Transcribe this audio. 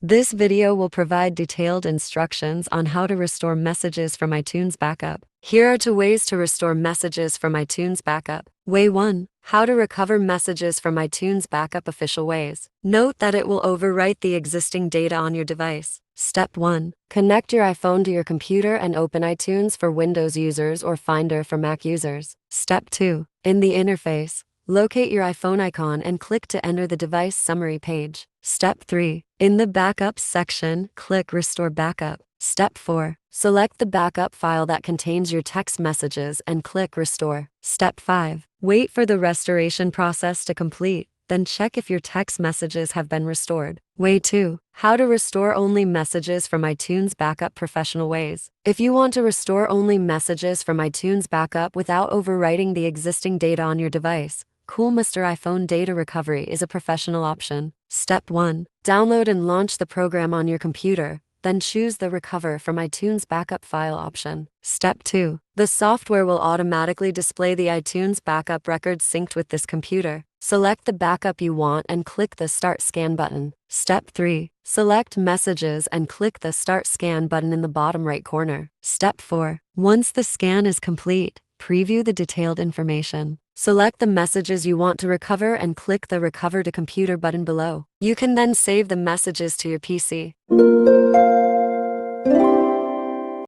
This video will provide detailed instructions on how to restore messages from iTunes backup. Here are 2 ways to restore messages from iTunes backup. Way 1. How to recover messages from iTunes backup official ways. Note that it will overwrite the existing data on your device. Step 1. Connect your iPhone to your computer and open iTunes for Windows users or Finder for Mac users. Step 2. In the interface, locate your iPhone icon and click to enter the device summary page. Step 3. In the Backups section, click Restore Backup. Step 4. Select the backup file that contains your text messages and click Restore. Step 5. Wait for the restoration process to complete, then check if your text messages have been restored. Way 2. How to restore only messages from iTunes backup professional ways. If you want to restore only messages from iTunes backup without overwriting the existing data on your device, Coolmuster iPhone Data Recovery is a professional option. Step 1. Download and launch the program on your computer, then choose the Recover from iTunes Backup File option. Step 2. The software will automatically display the iTunes backup records synced with this computer. Select the backup you want and click the Start Scan button. Step 3. Select Messages and click the Start Scan button in the bottom right corner. Step 4. Once the scan is complete, preview the detailed information. Select the messages you want to recover and click the Recover to Computer button below. You can then save the messages to your PC.